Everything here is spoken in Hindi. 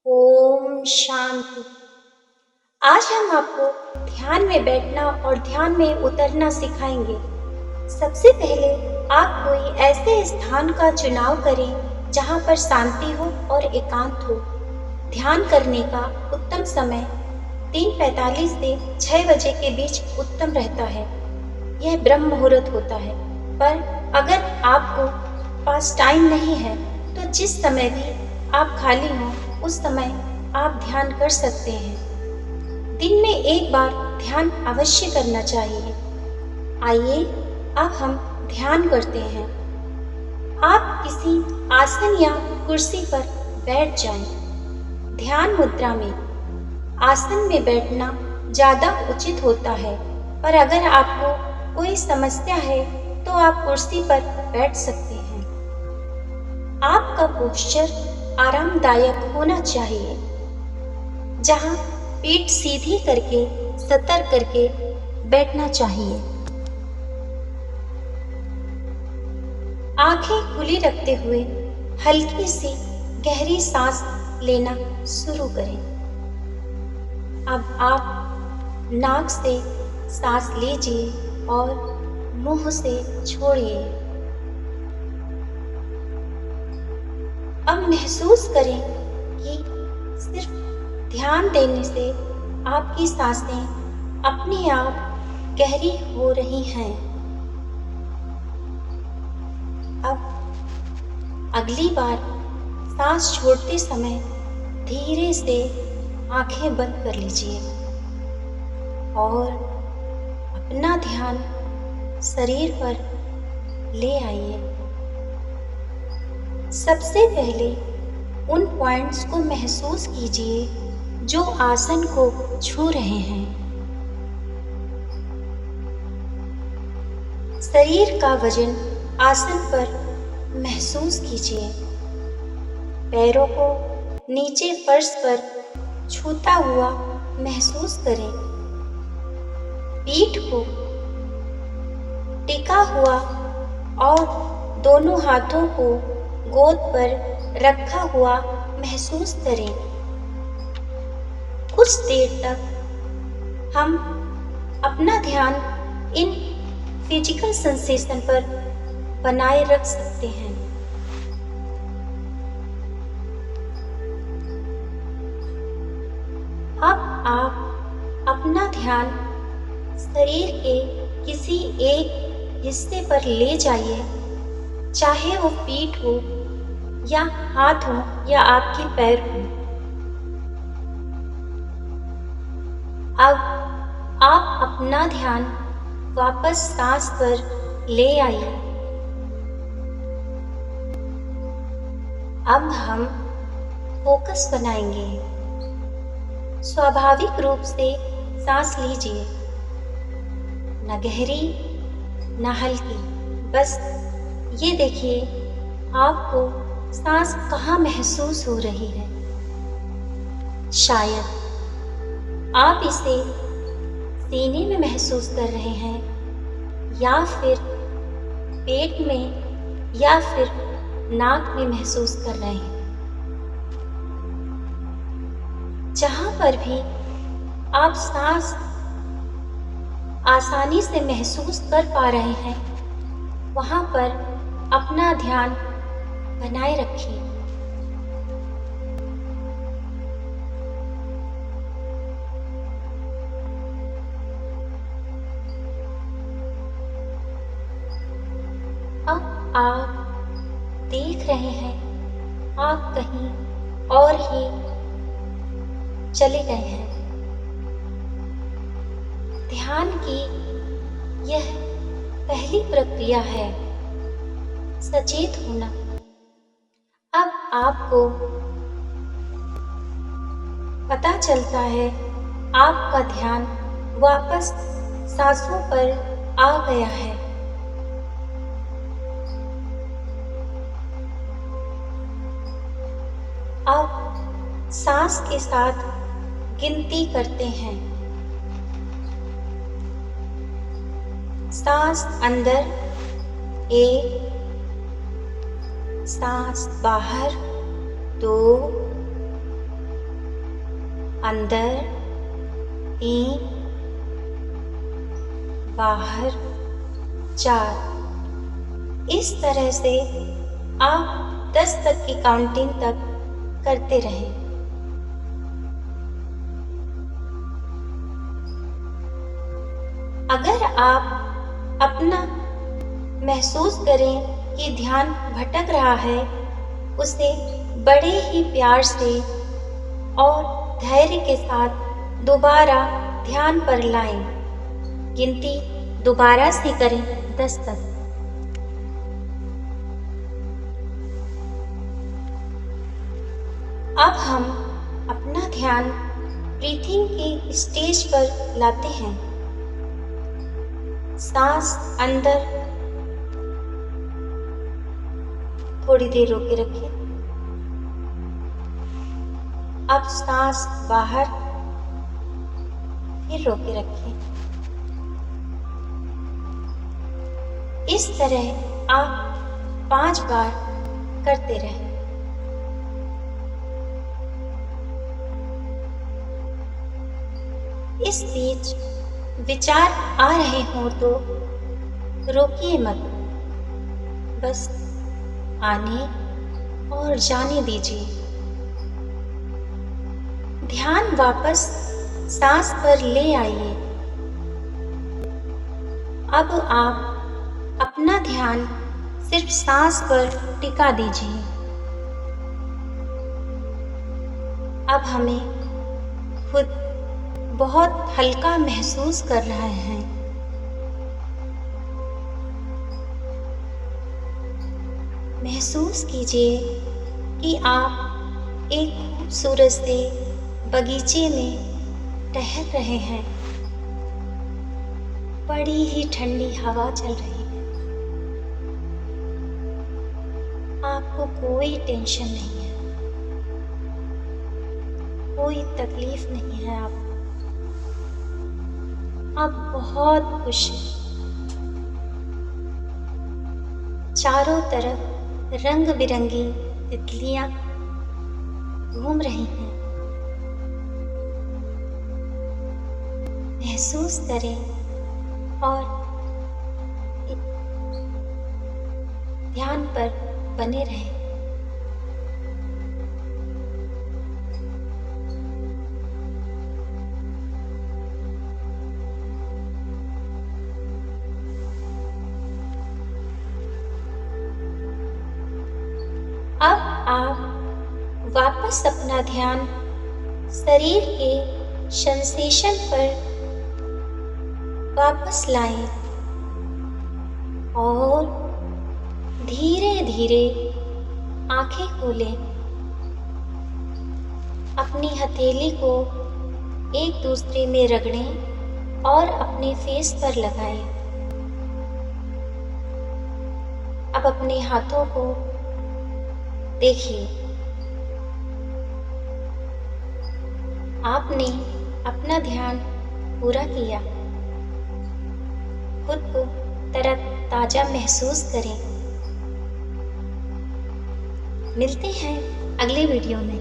ओम शांति। आज हम आपको ध्यान में बैठना और ध्यान में उतरना सिखाएंगे। सबसे पहले आप कोई ऐसे स्थान का चुनाव करें जहां पर शांति हो और एकांत हो। ध्यान करने का उत्तम समय 3:45 से 6 बजे के बीच उत्तम रहता है। यह ब्रह्म मुहूर्त होता है, पर अगर आपको पास टाइम नहीं है तो जिस समय भी आप खाली हों उस समय आप ध्यान कर सकते हैं। दिन में एक बार ध्यान अवश्य करना चाहिए। आइए अब हम ध्यान करते हैं। आप किसी आसन या कुर्सी पर बैठ जाएं। ध्यान मुद्रा में आसन में बैठना ज़्यादा उचित होता है, पर अगर आपको कोई समस्या है तो आप कुर्सी पर बैठ सकते हैं। आपका पोस्चर आरामदायक होना चाहिए, जहां पीठ सीधी करके सतर्क करके बैठना चाहिए। आंखें खुली रखते हुए हल्की सी गहरी सांस लेना शुरू करें। अब आप नाक से सांस लीजिए और मुंह से छोड़िए। अब महसूस करें कि सिर्फ ध्यान देने से आपकी सांसें अपने आप गहरी हो रही हैं। अब अगली बार सांस छोड़ते समय धीरे से आंखें बंद कर लीजिए और अपना ध्यान शरीर पर ले आइए। सबसे पहले उन पॉइंट्स को महसूस कीजिए जो आसन को छू रहे हैं। शरीर का वजन आसन पर महसूस कीजिए। पैरों को नीचे फर्श पर छूता हुआ महसूस करें। पीठ को टिका हुआ और दोनों हाथों को गोद पर रखा हुआ महसूस करें। कुछ देर तक हम अपना ध्यान इन फिजिकल सेंसेशन पर बनाए रख सकते हैं। अब आप अपना ध्यान शरीर के किसी एक हिस्से पर ले जाइए, चाहे वो पीठ हो या हाथ हो या आपके पैर हो। अब आप अपना ध्यान वापस सांस पर ले आइए। अब हम फोकस बनाएंगे। स्वाभाविक रूप से सांस लीजिए, न गहरी न हल्की। बस ये देखिए आपको सांस कहाँ महसूस हो रही है। शायद आप इसे सीने में महसूस कर रहे हैं, या फिर पेट में, या फिर नाक में महसूस कर रहे हैं। जहाँ पर भी आप सांस आसानी से महसूस कर पा रहे हैं, वहाँ पर अपना ध्यान बनाए रखिए। अब आप देख रहे हैं आप कहीं और ही चले गए हैं। ध्यान की यह पहली प्रक्रिया है, सचेत होना। अब आपको पता चलता है आपका ध्यान वापस सांसों पर आ गया है। अब सांस के साथ गिनती करते हैं। सांस अंदर 1, सांस बाहर 2, अंदर 3, बाहर 4। इस तरह से आप 10 तक की काउंटिंग तक करते रहें। अगर आप अपना महसूस करें कि ध्यान भटक रहा है, उसे बड़े ही प्यार से और धैर्य के साथ दोबारा ध्यान पर लाएं। गिनती दोबारा से करें 10 तक। अब हम अपना ध्यान ब्रीथिंग के स्टेज पर लाते हैं। सांस अंदर थोड़ी देर रोके रखें। अब सांस बाहर, फिर रोके रखें। इस तरह आप 5 बार करते रहें। इस बीच विचार आ रहे हों तो रोकिए मत, बस आने और जाने दीजिए। ध्यान वापस सांस पर ले आइए। अब आप अपना ध्यान सिर्फ सांस पर टिका दीजिए। अब हमें खुद बहुत हल्का महसूस कर रहे हैं। महसूस कीजिए कि आप एक खूबसूरत से बगीचे में टहल रहे हैं। बड़ी ही ठंडी हवा चल रही है। आपको कोई टेंशन नहीं है, कोई तकलीफ नहीं है। आप बहुत खुश हैं। चारों तरफ रंग बिरंगी तितलियां घूम रही हैं। महसूस करें और ध्यान पर बने रहें। अब आप वापस अपना ध्यान शरीर के सेंसेशन पर वापस लाएं और धीरे धीरे आंखें खोलें। अपनी हथेली को एक दूसरे में रगड़ें और अपने फेस पर लगाएं। अब अपने हाथों को देखिए। आपने अपना ध्यान पूरा किया। खुद को तरोताजा महसूस करें। मिलते हैं अगले वीडियो में।